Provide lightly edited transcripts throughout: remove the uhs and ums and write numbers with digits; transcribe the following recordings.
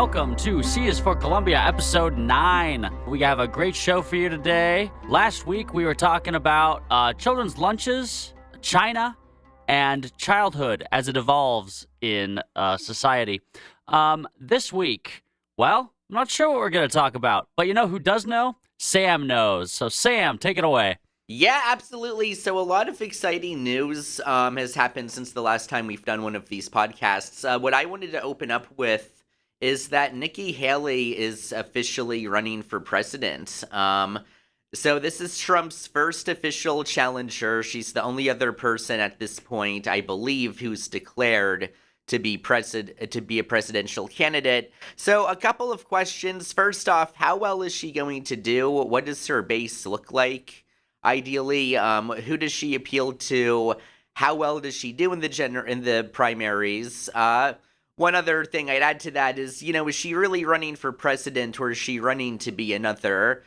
welcome to C is for Columbia, episode 9. We have a great show for you today. Last week, we were talking about children's lunches, China, and childhood as it evolves in society. This week, well, I'm not sure what we're going to talk about, but you know who does know? Sam knows. So Sam, take it away. Yeah, absolutely. So a lot of exciting news has happened since the last time we've done one of these podcasts. What I wanted to open up with is that Nikki Haley is officially running for president. So this is Trump's first official challenger. She's the only other person at this point, I believe, who's declared to be a presidential candidate. So a couple of questions. First off, how well is she going to do? What does her base look like? Ideally, who does she appeal to? How well does she do in the primaries? One other thing I'd add to that is, is she really running for president, or is she running to be another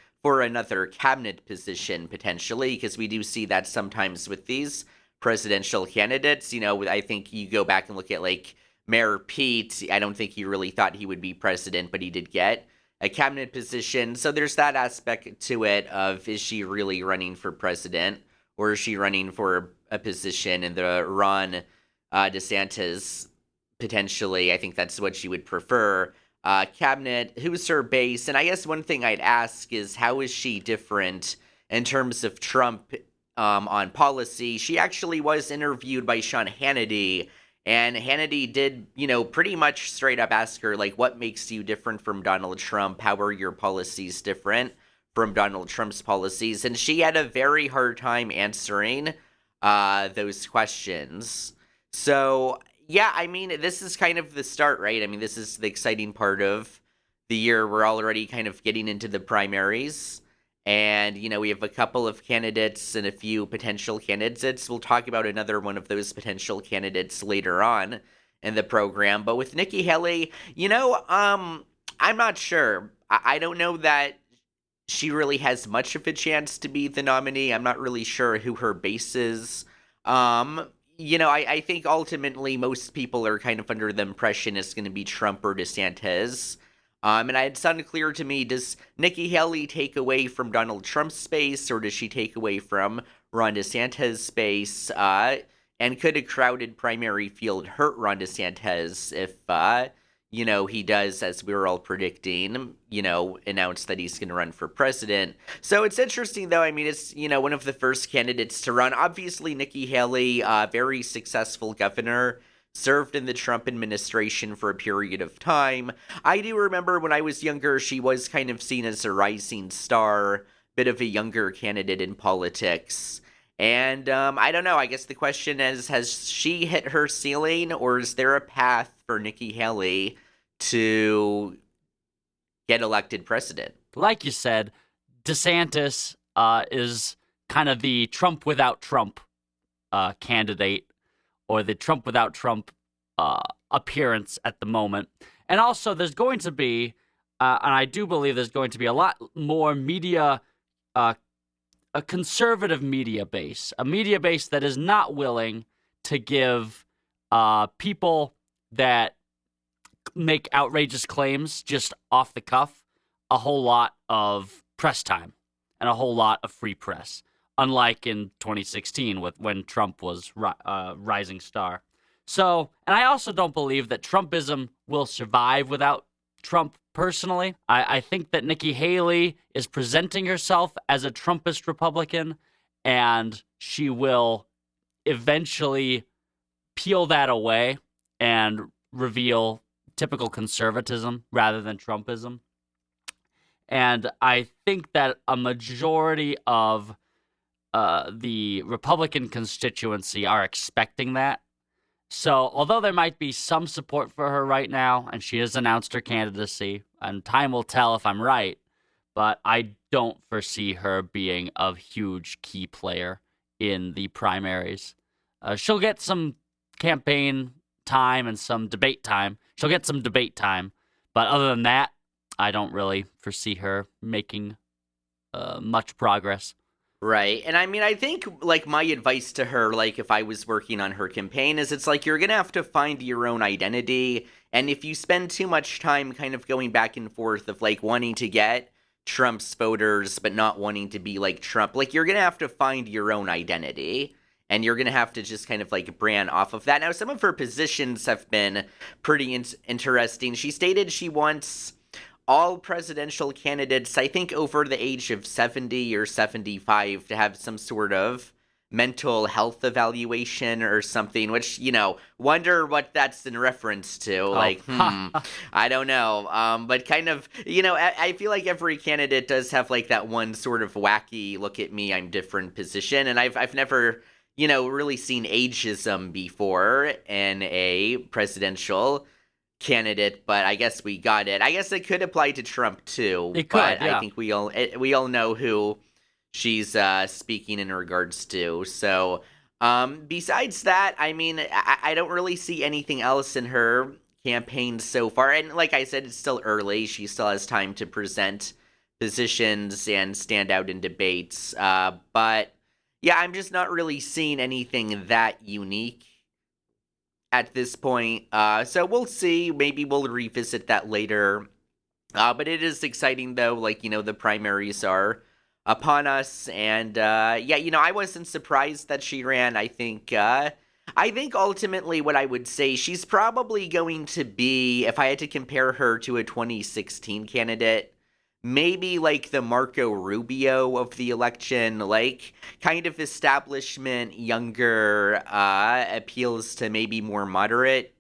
cabinet position potentially? Because we do see that sometimes with these presidential candidates. I think you go back and look at like Mayor Pete. I don't think he really thought he would be president, but he did get a cabinet position. So there's that aspect to it of, is she really running for president, or is she running for a position in the Ron DeSantis potentially? I think that's what she would prefer. Cabinet, who's her base? And I guess one thing I'd ask is, how is she different in terms of Trump on policy? She actually was interviewed by Sean Hannity, and Hannity did, pretty much straight up ask her, like, what makes you different from Donald Trump? How are your policies different from Donald Trump's policies? And she had a very hard time answering those questions. So, yeah, I mean, this is kind of the start, right? I mean, this is the exciting part of the year. We're already kind of getting into the primaries. And, we have a couple of candidates and a few potential candidates. We'll talk about another one of those potential candidates later on in the program. But with Nikki Haley, I'm not sure. I don't know that she really has much of a chance to be the nominee. I'm not really sure who her base is. I think ultimately most people are kind of under the impression it's going to be Trump or DeSantis. And it's unclear to me, does Nikki Haley take away from Donald Trump's space, or does she take away from Ron DeSantis' space? And could a crowded primary field hurt Ron DeSantis if, he does, as we were all predicting, announce that he's going to run for president? So it's interesting, though. I mean, it's, one of the first candidates to run. Obviously, Nikki Haley, very successful governor, served in the Trump administration for a period of time. I do remember when I was younger, she was kind of seen as a rising star, bit of a younger candidate in politics. And I don't know, I guess the question is, has she hit her ceiling, or is there a path for Nikki Haley to get elected president? Like you said, DeSantis is kind of the Trump without Trump candidate, or the Trump without Trump appearance at the moment. And also, there's going to be, and I do believe there's going to be a lot more media, a conservative media base, a media base that is not willing to give people that make outrageous claims just off the cuff a whole lot of press time and a whole lot of free press. Unlike in 2016 when Trump was rising star. So, and I also don't believe that Trumpism will survive without Trump personally. I think that Nikki Haley is presenting herself as a Trumpist Republican, and she will eventually peel that away and reveal typical conservatism rather than Trumpism. And I think that a majority of the Republican constituency are expecting that. So, although there might be some support for her right now, and she has announced her candidacy, and time will tell if I'm right, but I don't foresee her being a huge key player in the primaries. She'll get some campaign time and some debate time. But other than that, I don't really foresee her making much progress. Right. And I mean, I think like my advice to her, like if I was working on her campaign, is it's like you're going to have to find your own identity. And if you spend too much time kind of going back and forth of like wanting to get Trump's voters, but not wanting to be like Trump, like you're going to have to find your own identity. And you're going to have to just kind of like brand off of that. Now, some of her positions have been pretty interesting. She stated she wants all presidential candidates, I think over the age of 70 or 75, to have some sort of mental health evaluation or something, which, wonder what that's in reference to. Oh, Like, I don't know. But kind of, I feel like every candidate does have like that one sort of wacky, look at me, I'm different position. And I've never, really seen ageism before in a presidential candidate, but I guess we got it. I guess it could apply to Trump too, it could, but I yeah. think we all know who she's speaking in regards to. So, besides that, I mean, I don't really see anything else in her campaign so far. And like I said, it's still early. She still has time to present positions and stand out in debates. But yeah, I'm just not really seeing anything that unique at this point. So we'll see. Maybe we'll revisit that later. But it is exciting though. Like, the primaries are upon us, and yeah, I wasn't surprised that she ran. I think ultimately what I would say, she's probably going to be, if I had to compare her to a 2016 candidate, maybe like the Marco Rubio of the election, like kind of establishment, younger, appeals to maybe more moderate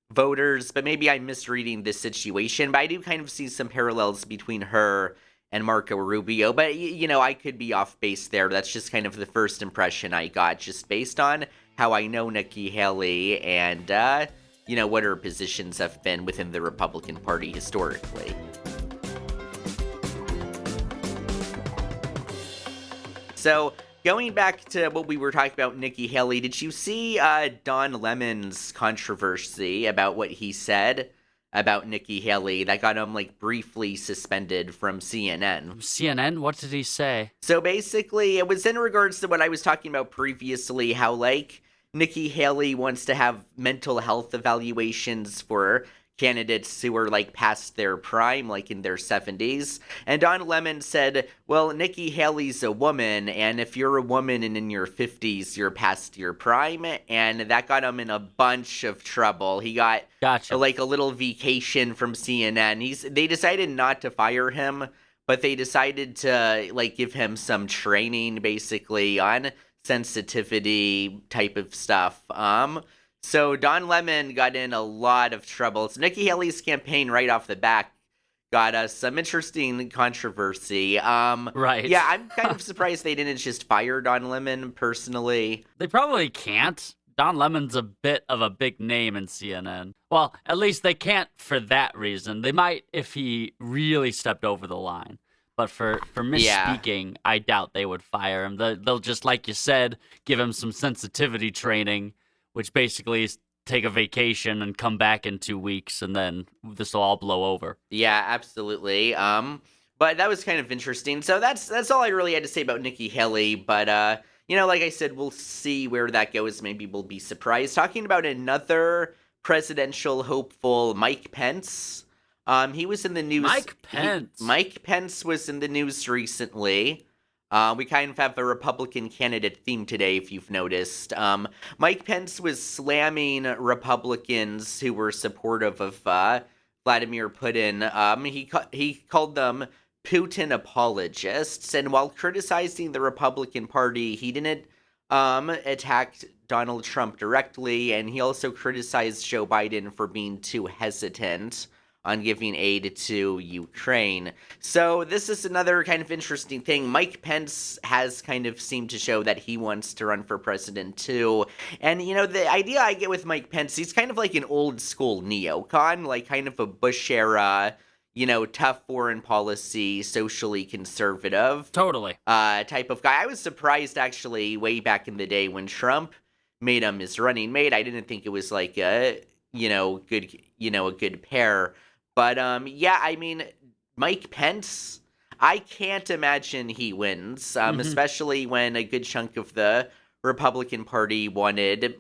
voters, but maybe I'm misreading this situation. But I do kind of see some parallels between her and Marco Rubio. But, I could be off base there. That's just kind of the first impression I got, just based on how I know Nikki Haley and, what her positions have been within the Republican Party historically. So, going back to what we were talking about, Nikki Haley, did you see Don Lemon's controversy about what he said about Nikki Haley that got him like briefly suspended from CNN? From CNN, what did he say? So basically, it was in regards to what I was talking about previously, how like Nikki Haley wants to have mental health evaluations for candidates who are like past their prime, like in their 70s. And Don Lemon said, well, Nikki Haley's a woman, and if you're a woman and in your 50s, you're past your prime. And that got him in a bunch of trouble. He got Gotcha. like a little vacation from CNN. They decided not to fire him, but they decided to like give him some training basically on sensitivity type of stuff. So Don Lemon got in a lot of trouble. So Nikki Haley's campaign right off the bat got us some interesting controversy. Right. Yeah, I'm kind of surprised they didn't just fire Don Lemon personally. They probably can't. Don Lemon's a bit of a big name in CNN. Well, at least they can't for that reason. They might if he really stepped over the line. But for Yeah. misspeaking, I doubt they would fire him. They'll just, like you said, give him some sensitivity training, which basically is take a vacation and come back in 2 weeks, and then this will all blow over. Yeah, absolutely. But that was kind of interesting. So that's all I really had to say about Nikki Haley. But like I said, we'll see where that goes. Maybe we'll be surprised. Talking about another presidential hopeful, Mike Pence. He was in the news. Mike Pence. Mike Pence was in the news recently. We kind of have a Republican candidate theme today, if you've noticed. Mike Pence was slamming Republicans who were supportive of Vladimir Putin. He called them Putin apologists, and while criticizing the Republican Party, he didn't attack Donald Trump directly, and he also criticized Joe Biden for being too hesitant on giving aid to Ukraine. So this is another kind of interesting thing. Mike Pence has kind of seemed to show that he wants to run for president too. And, the idea I get with Mike Pence, he's kind of like an old school neocon, like kind of a Bush era, tough foreign policy, socially conservative Totally. type of guy. I was surprised actually way back in the day when Trump made him his running mate. I didn't think it was like a, a good pair. But yeah, I mean, Mike Pence, I can't imagine he wins, Hmm. especially when a good chunk of the Republican Party wanted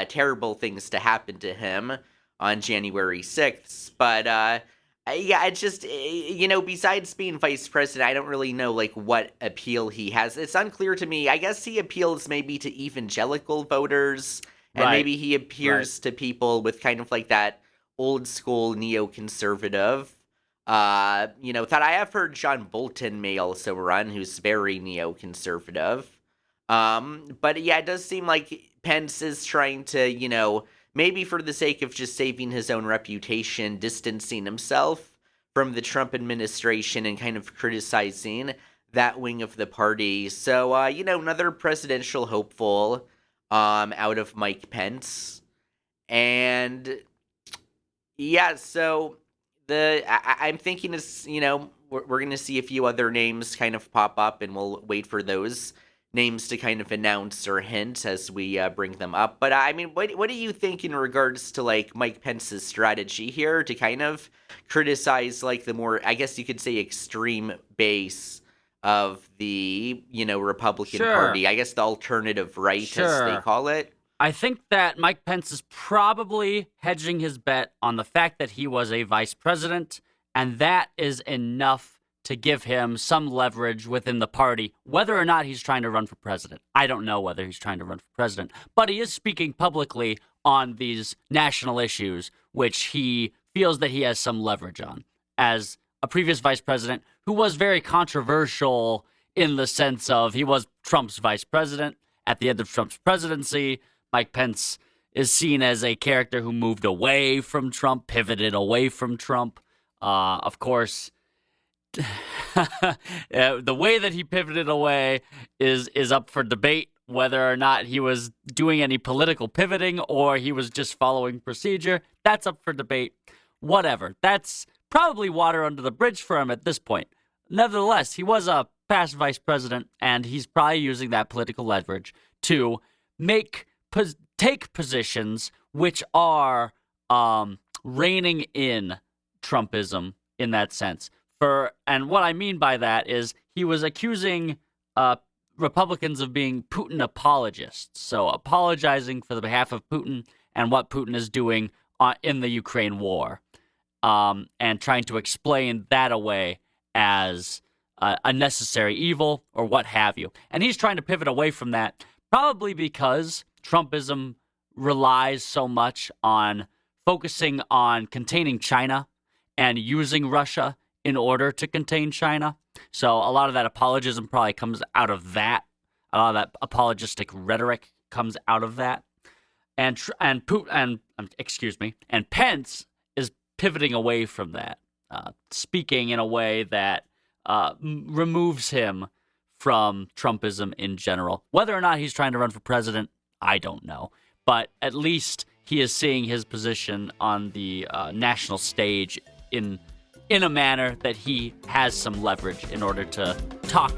terrible things to happen to him on January 6th. But yeah, it's just, besides being vice president, I don't really know like what appeal he has. It's unclear to me. I guess he appeals maybe to evangelical voters, and Right. maybe he Right. appears to people with kind of like that old school neoconservative thought. I have heard John Bolton may also run, who's very neoconservative. But yeah, it does seem like Pence is trying to, maybe for the sake of just saving his own reputation, distancing himself from the Trump administration and kind of criticizing that wing of the party. So, another presidential hopeful out of Mike Pence. And yeah, so I'm thinking is we're going to see a few other names kind of pop up, and we'll wait for those names to kind of announce or hint as we bring them up. But I mean, what do you think in regards to like Mike Pence's strategy here to kind of criticize like the more, I guess you could say, extreme base of the Republican Sure. Party? I guess the alternative right, as they Sure. call it. I think that Mike Pence is probably hedging his bet on the fact that he was a vice president, and that is enough to give him some leverage within the party, whether or not he's trying to run for president. I don't know whether he's trying to run for president, but he is speaking publicly on these national issues, which he feels that he has some leverage on. As a previous vice president who was very controversial in the sense of he was Trump's vice president at the end of Trump's presidency. Mike Pence is seen as a character who moved away from Trump, pivoted away from Trump. Of course, the way that he pivoted away is up for debate. Whether or not he was doing any political pivoting or he was just following procedure, that's up for debate. Whatever. That's probably water under the bridge for him at this point. Nevertheless, he was a past vice president, and he's probably using that political leverage to make take positions which are reining in Trumpism in that sense. And what I mean by that is he was accusing Republicans of being Putin apologists, so apologizing for the behalf of Putin and what Putin is doing in the Ukraine war, and trying to explain that away as a necessary evil or what have you. And he's trying to pivot away from that, probably because Trumpism relies so much on focusing on containing China and using Russia in order to contain China. So a lot of that apologism probably comes out of that. A lot of that apologistic rhetoric comes out of that. And and Pence is pivoting away from that, speaking in a way that removes him from Trumpism in general. Whether or not he's trying to run for president, I don't know. But at least he is seeing his position on the national stage in a manner that he has some leverage in order to talk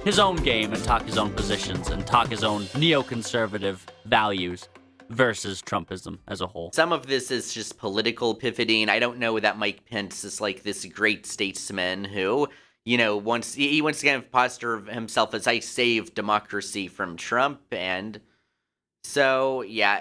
his own game and talk his own positions and talk his own neoconservative values versus Trumpism as a whole. Some of this is just political pivoting. I don't know that Mike Pence is like this great statesman who, wants he wants to kind of posture himself as I saved democracy from Trump. And so, yeah,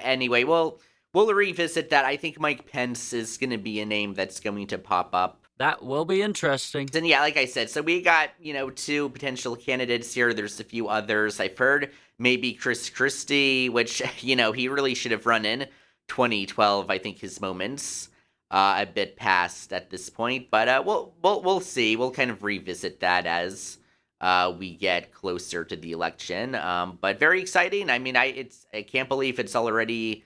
anyway, we'll revisit that. I think Mike Pence is going to be a name that's going to pop up. That will be interesting. And yeah, like I said, so we got, two potential candidates here. There's a few others. I've heard maybe Chris Christie, which, he really should have run in 2012. I think his moments a bit past at this point, but we'll see. We'll kind of revisit that as we get closer to the election. But very exciting. I mean, I can't believe it's already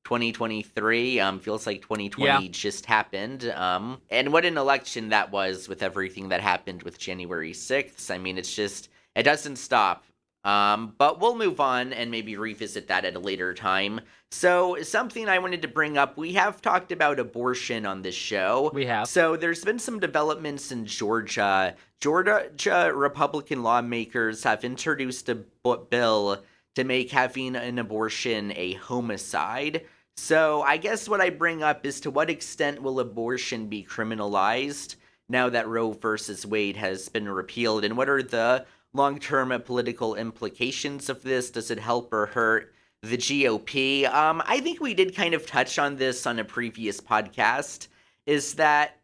2023. Feels like 2020 just happened. And what an election that was with everything that happened with January 6th. I mean, it doesn't stop. But we'll move on and maybe revisit that at a later time. So, something I wanted to bring up, we have talked about abortion on this show. We have. So, there's been some developments in Georgia. Georgia Republican lawmakers have introduced a bill to make having an abortion a homicide. So I guess what I bring up is, to what extent will abortion be criminalized? now that Roe versus Wade has been repealed? And what are the long-term political implications of this? Does it help or hurt the GOP? I think we did kind of touch on this on a previous podcast, is that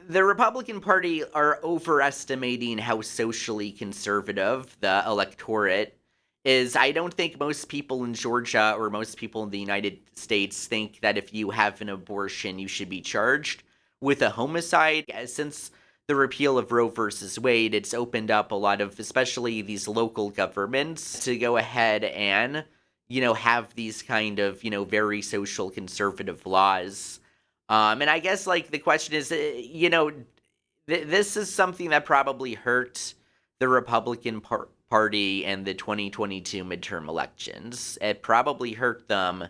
the Republican Party are overestimating how socially conservative the electorate is. I don't think most people in Georgia or most people in the United States think that if you have an abortion, you should be charged with a homicide. Since the repeal of Roe versus Wade, it's opened up a lot of, especially these local governments, to go ahead and, have these kind of, very social conservative laws. And I guess, like, the question is, this is something that probably hurt the Republican Party in the 2022 midterm elections. It probably hurt them,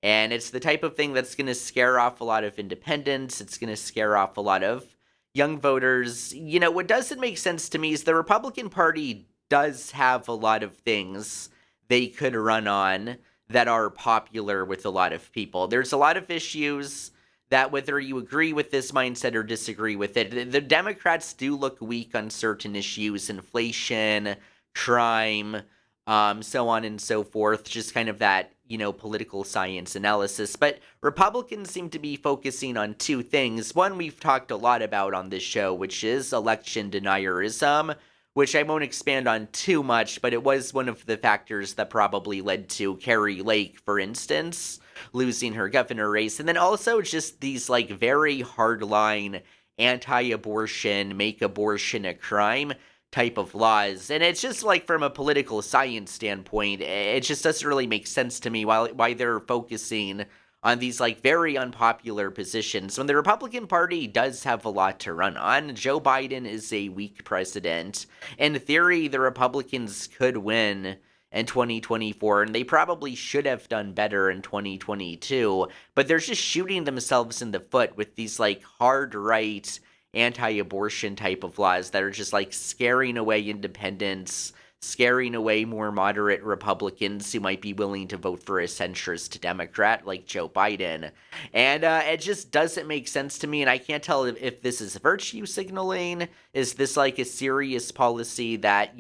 and it's the type of thing that's going to scare off a lot of independents. It's going to scare off a lot of young voters. What doesn't make sense to me is the Republican Party does have a lot of things they could run on that are popular with a lot of people. There's a lot of issues that, whether you agree with this mindset or disagree with it, the Democrats do look weak on certain issues: inflation, crime, so on and so forth, just kind of that, political science analysis. But Republicans seem to be focusing on two things. One we've talked a lot about on this show, which is election denierism, which I won't expand on too much, but it was one of the factors that probably led to Carrie Lake, for instance, losing her governor race. And then also just these, like, very hardline anti-abortion, make abortion a crime type of laws. And it's just, like, from a political science standpoint, it just doesn't really make sense to me why they're focusing on these, like, very unpopular positions when the Republican Party does have a lot to run on. Joe Biden is a weak president. In theory, the Republicans could win in 2024, and they probably should have done better in 2022, but they're just shooting themselves in the foot with these, like, hard right anti-abortion type of laws that are just, like, scaring away independents, scaring away more moderate Republicans who might be willing to vote for a centrist Democrat like Joe Biden. And it just doesn't make sense to me, and I can't tell if this is virtue signaling. Is this, like, a serious policy that,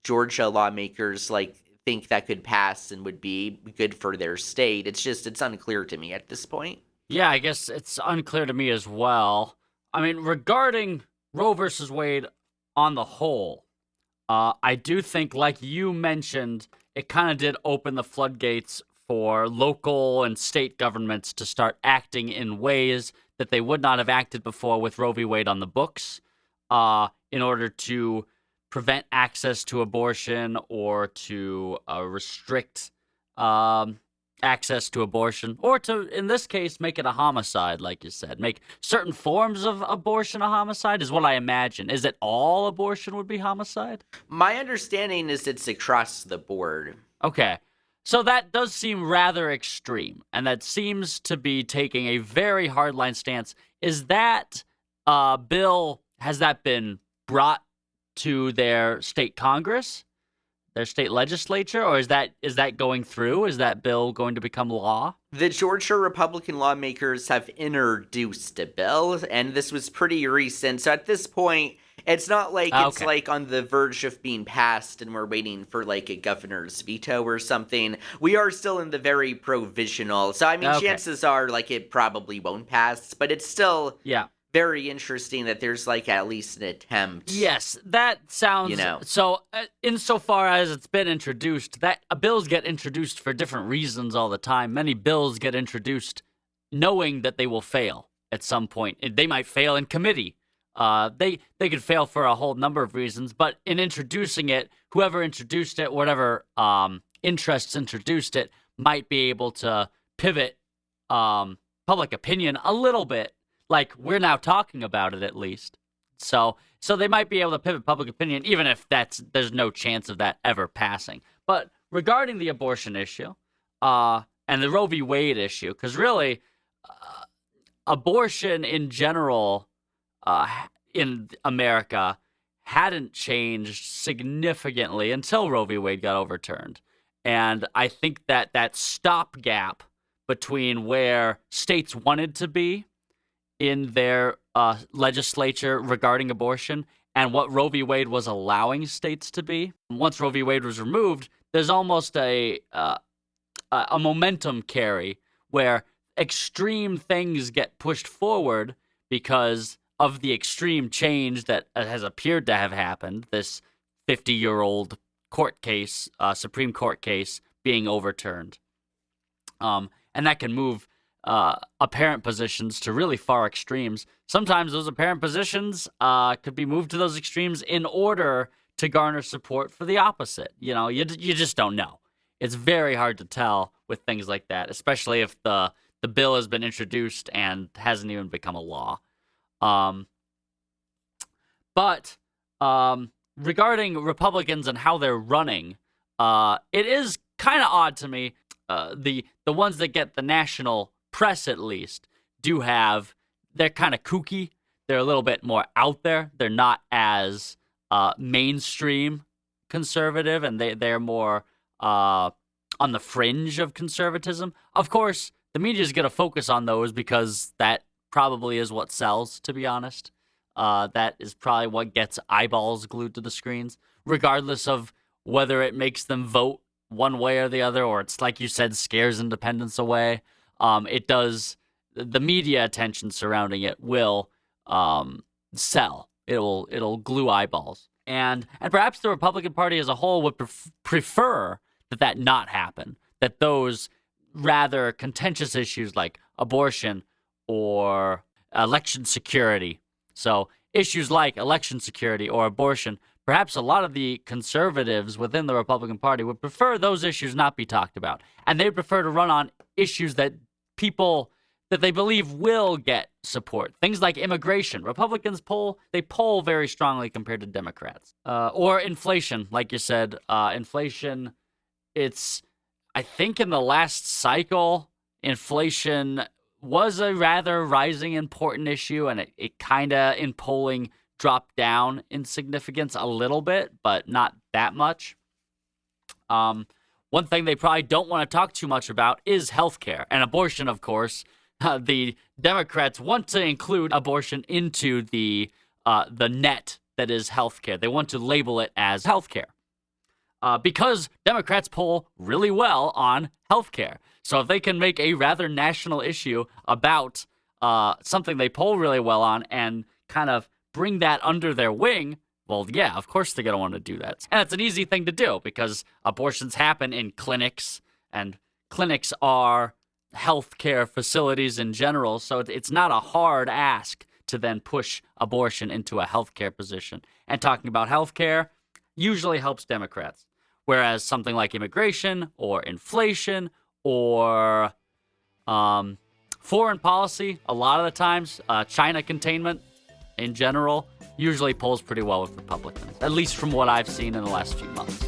Georgia lawmakers, like, think that could pass and would be good for their state? It's unclear to me at this point. Yeah, I guess it's unclear to me as well. I mean, regarding Roe versus Wade on the whole, I do think, like you mentioned, it kind of did open the floodgates for local and state governments to start acting in ways that they would not have acted before with Roe v. Wade on the books, in order to prevent access to abortion or to restrict access to abortion, or to, in this case, make it a homicide, like you said. Make certain forms of abortion a homicide is what I imagine. Is it all abortion would be homicide? My understanding is it's across the board. Okay. So that does seem rather extreme, and that seems to be taking a very hardline stance. Is that bill, has that been brought to their state Congress, their state legislature, or is that going through? Is that bill going to become law? The Georgia Republican lawmakers have introduced a bill, and this was pretty recent. So at this point, it's not like it's like on the verge of being passed and we're waiting for, like, a governor's veto or something. We are still in the very provisional. So, I mean, chances are, like, it probably won't pass, but it's still very interesting that there's, like, at least an attempt. Yes, that sounds, so insofar as it's been introduced, that bills get introduced for different reasons all the time. Many bills get introduced knowing that they will fail at some point. They might fail in committee. They could fail for a whole number of reasons, but in introducing it, whoever introduced it, whatever interests introduced it, might be able to pivot public opinion a little bit. Like, we're now talking about it, at least. So they might be able to pivot public opinion, even if there's no chance of that ever passing. But regarding the abortion issue, and the Roe v. Wade issue, because really, abortion in general, in America, hadn't changed significantly until Roe v. Wade got overturned. And I think that stopgap between where states wanted to be in their legislature regarding abortion and what Roe v. Wade was allowing states to be. Once Roe v. Wade was removed, there's almost a momentum carry where extreme things get pushed forward because of the extreme change that has appeared to have happened. This 50-year-old court case, Supreme Court case, being overturned. And that can move apparent positions to really far extremes. Sometimes those apparent positions could be moved to those extremes in order to garner support for the opposite. You just don't know. It's very hard to tell with things like that, especially if the bill has been introduced and hasn't even become a law. But regarding Republicans and how they're running, it is kind of odd to me. The ones that get the national press, at least, they're kind of kooky. They're a little bit more out there. They're not as mainstream conservative, and they're more on the fringe of conservatism. Of course, the media is going to focus on those because that probably is what sells, to be honest. That is probably what gets eyeballs glued to the screens, regardless of whether it makes them vote one way or the other, or it's, like you said, scares independence away. It does. The media attention surrounding it will sell. It'll glue eyeballs. And perhaps the Republican Party as a whole would prefer that not happen, that those rather contentious issues like abortion or election security, so issues like election security or abortion, perhaps a lot of the conservatives within the Republican Party would prefer those issues not be talked about, and they'd prefer to run on issues that people that they believe will get support. Things like immigration. Republicans poll very strongly compared to Democrats. Or inflation, like you said. Inflation, I think in the last cycle, inflation was a rather rising important issue, and it kind of, in polling, dropped down in significance a little bit, but not that much. One thing they probably don't want to talk too much about is healthcare and abortion, of course. The Democrats want to include abortion into the net that is healthcare. They want to label it as healthcare because Democrats poll really well on healthcare. So if they can make a rather national issue about something they poll really well on and kind of bring that under their wing, well, yeah, of course they're going to want to do that. And it's an easy thing to do because abortions happen in clinics, and clinics are healthcare facilities in general, so it's not a hard ask to then push abortion into a healthcare position. And talking about healthcare usually helps Democrats, whereas something like immigration or inflation or foreign policy, a lot of the times, China containment in general, usually polls pretty well with Republicans, at least from what I've seen in the last few months.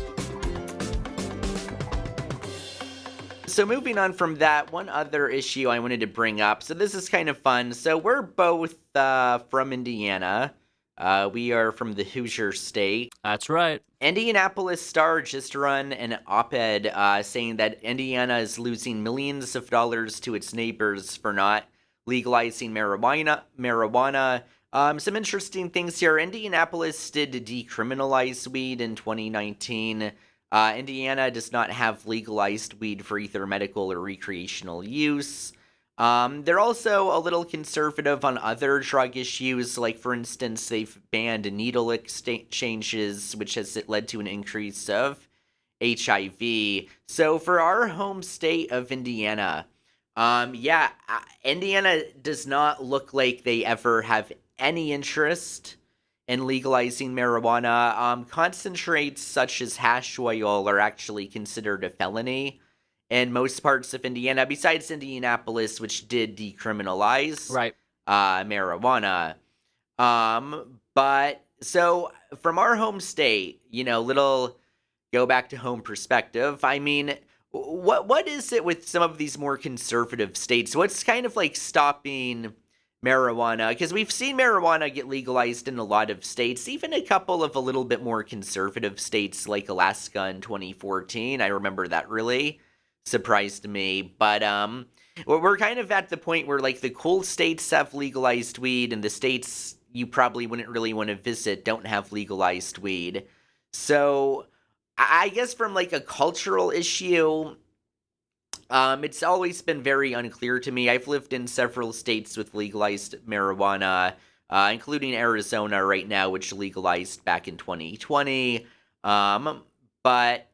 So moving on from that, one other issue I wanted to bring up. So this is kind of fun. So we're both from Indiana. We are from the Hoosier State. That's right. Indianapolis Star just run an op-ed saying that Indiana is losing millions of dollars to its neighbors for not legalizing marijuana. Some interesting things here. Indianapolis did decriminalize weed in 2019. Indiana does not have legalized weed for either medical or recreational use. They're also a little conservative on other drug issues, like, for instance, they've banned needle exchanges, which has led to an increase of HIV. So for our home state of Indiana, Indiana does not look like they ever have any interest in legalizing marijuana. Concentrates such as hash oil are actually considered a felony in most parts of Indiana, besides Indianapolis, which did decriminalize marijuana. But so from our home state, little go back to home perspective. I mean, what is it with some of these more conservative states? What's kind of like stopping marijuana? Because we've seen marijuana get legalized in a lot of states, even a couple of a little bit more conservative states like Alaska in 2014. I remember that really surprised me. But Well, we're kind of at the point where, like, the cool states have legalized weed, and the states you probably wouldn't really want to visit don't have legalized weed. So, I guess from, like, a cultural issue, it's always been very unclear to me. I've lived in several states with legalized marijuana, including Arizona right now, which legalized back in 2020. But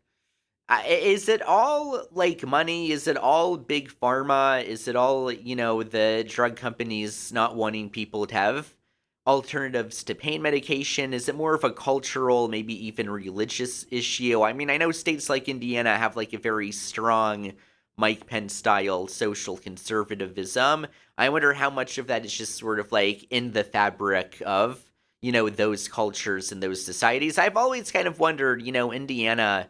is it all like money? Is it all big pharma? Is it all, the drug companies not wanting people to have alternatives to pain medication? Is it more of a cultural, maybe even religious issue? I mean, I know states like Indiana have like a very strong Mike Pence style social conservatism. I wonder how much of that is just sort of like in the fabric of, those cultures and those societies. I've always kind of wondered, Indiana,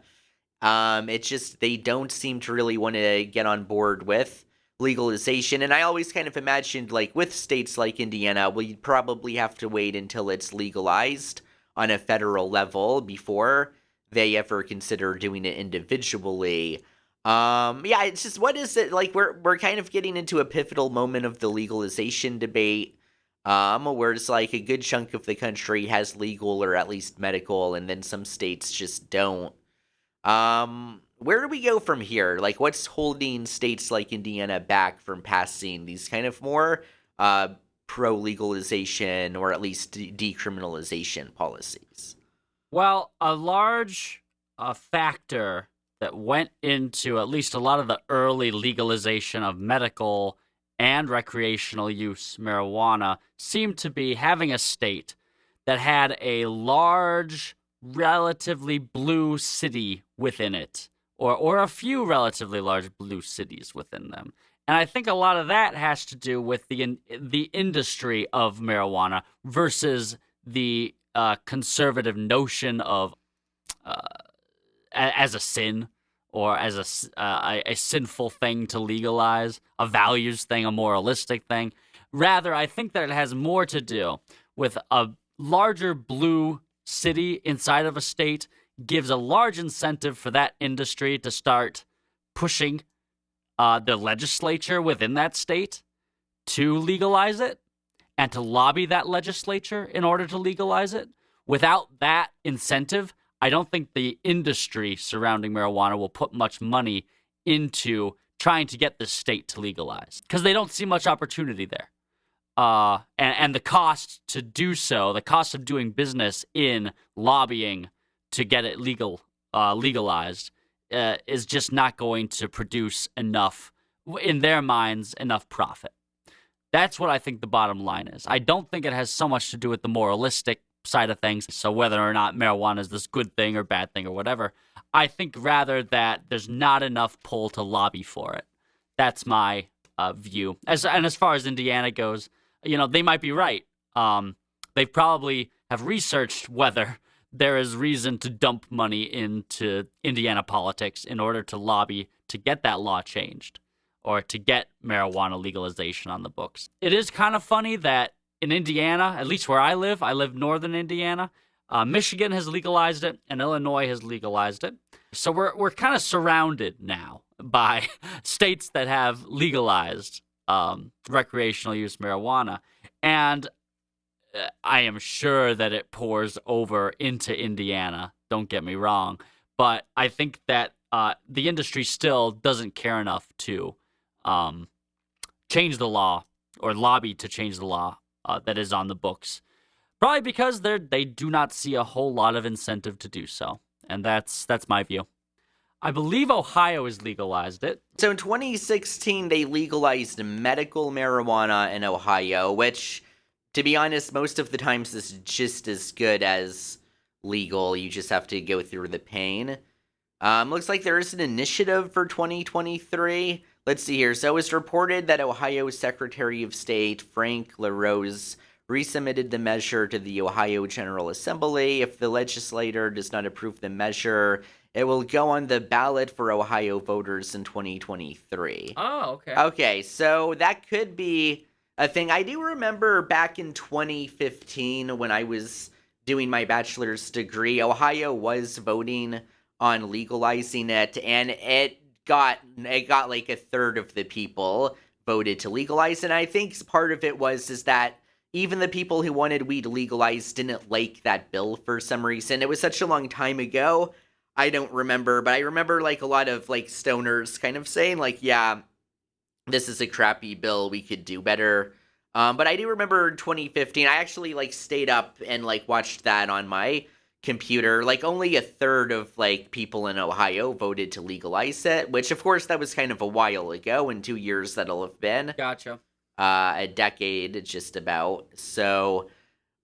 it's just they don't seem to really want to get on board with legalization. And I always kind of imagined, like, with states like Indiana, we'd probably have to wait until it's legalized on a federal level before they ever consider doing it individually. Yeah, it's just, what is it like? We're kind of getting into a pivotal moment of the legalization debate. Where it's like a good chunk of the country has legal or at least medical, and then some states just don't. Where do we go from here? Like, what's holding states like Indiana back from passing these kind of more pro legalization or at least decriminalization policies? Well, a large factor that went into at least a lot of the early legalization of medical and recreational use marijuana seemed to be having a state that had a large, relatively blue city within it, or a few relatively large blue cities within them. And I think a lot of that has to do with the industry of marijuana versus the conservative notion of uh, as a sin or as a sinful thing to legalize, a values thing, a moralistic thing. Rather, I think that it has more to do with a larger blue city inside of a state gives a large incentive for that industry to start pushing the legislature within that state to legalize it and to lobby that legislature in order to legalize it. Without that incentive, I don't think the industry surrounding marijuana will put much money into trying to get the state to legalize because they don't see much opportunity there. And the cost to do so, the cost of doing business in lobbying to get it legalized, is just not going to produce enough, in their minds, enough profit. That's what I think the bottom line is. I don't think it has so much to do with the moralistic side of things. So whether or not marijuana is this good thing or bad thing or whatever, I think rather that there's not enough pull to lobby for it. That's my view. As far as Indiana goes, they might be right. They probably have researched whether there is reason to dump money into Indiana politics in order to lobby to get that law changed or to get marijuana legalization on the books. It is kind of funny that in Indiana, at least where I live northern Indiana, Michigan has legalized it and Illinois has legalized it. So we're kind of surrounded now by states that have legalized recreational use marijuana. And I am sure that it pours over into Indiana. Don't get me wrong. But I think that the industry still doesn't care enough to change the law or lobby to change the law that is on the books. Probably because they do not see a whole lot of incentive to do so. And that's my view. I believe Ohio has legalized it. So in 2016, they legalized medical marijuana in Ohio, which, to be honest, most of the times is just as good as legal. You just have to go through the pain. Looks like there is an initiative for 2023. Let's see here. So it was reported that Ohio's Secretary of State, Frank LaRose, resubmitted the measure to the Ohio General Assembly. If the legislature does not approve the measure, it will go on the ballot for Ohio voters in 2023. Oh, okay. Okay, so that could be a thing. I do remember back in 2015 when I was doing my bachelor's degree, Ohio was voting on legalizing it, and it got like a third of the people voted to legalize, and I think part of it is that even the people who wanted weed legalized didn't like that bill for some reason. It was such a long time ago. I don't remember, but I remember like a lot of like stoners kind of saying like, yeah, this is a crappy bill. We could do better. But I do remember in 2015, I actually like stayed up and like watched that on my computer. Like only a third of like people in Ohio voted to legalize it, which of course that was kind of a while ago. In 2 years, that'll have been Gotcha. a decade just about. So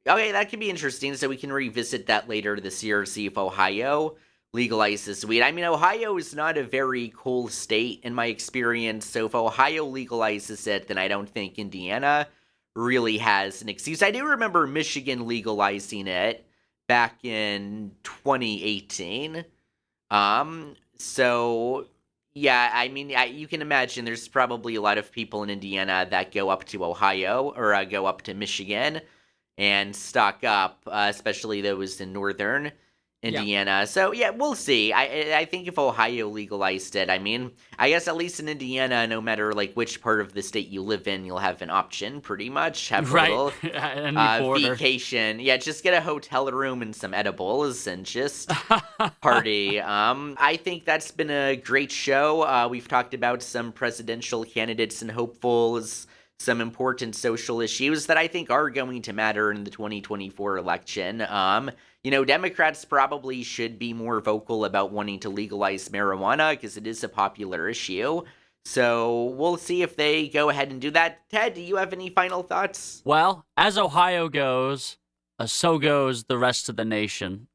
okay, that could be interesting. So we can revisit that later this year, see if Ohio legalizes weed. I mean, Ohio is not a very cool state in my experience. So if Ohio legalizes it, then I don't think Indiana really has an excuse. I do remember Michigan legalizing it back in 2018. So yeah, I mean, you can imagine there's probably a lot of people in Indiana that go up to Ohio or go up to Michigan and stock up, especially those in northern Indiana. So yeah, we'll see. I think if Ohio legalized it, I mean, I guess at least in Indiana, no matter like which part of the state you live in, you'll have an option pretty much. Have a Right. little Any border. vacation. Yeah, just get a hotel room and some edibles and just party. I think that's been a great show. We've talked about some presidential candidates and hopefuls, some important social issues that I think are going to matter in the 2024 election. Democrats probably should be more vocal about wanting to legalize marijuana because it is a popular issue. So we'll see if they go ahead and do that. Ted, do you have any final thoughts? Well, as Ohio goes, so goes the rest of the nation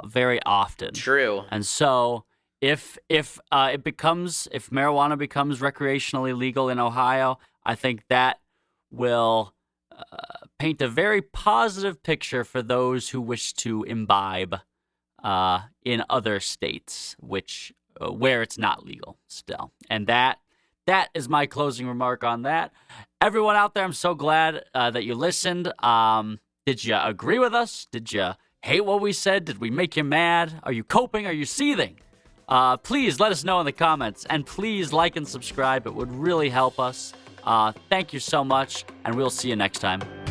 very often. True. And so if marijuana becomes recreationally legal in Ohio, I think that will paint a very positive picture for those who wish to imbibe in other states, where it's not legal still. And that is my closing remark on that. Everyone out there, I'm so glad that you listened. Did you agree with us? Did you hate what we said? Did we make you mad? Are you coping? Are you seething? Please let us know in the comments, and please like and subscribe. It would really help us. Thank you so much, and we'll see you next time.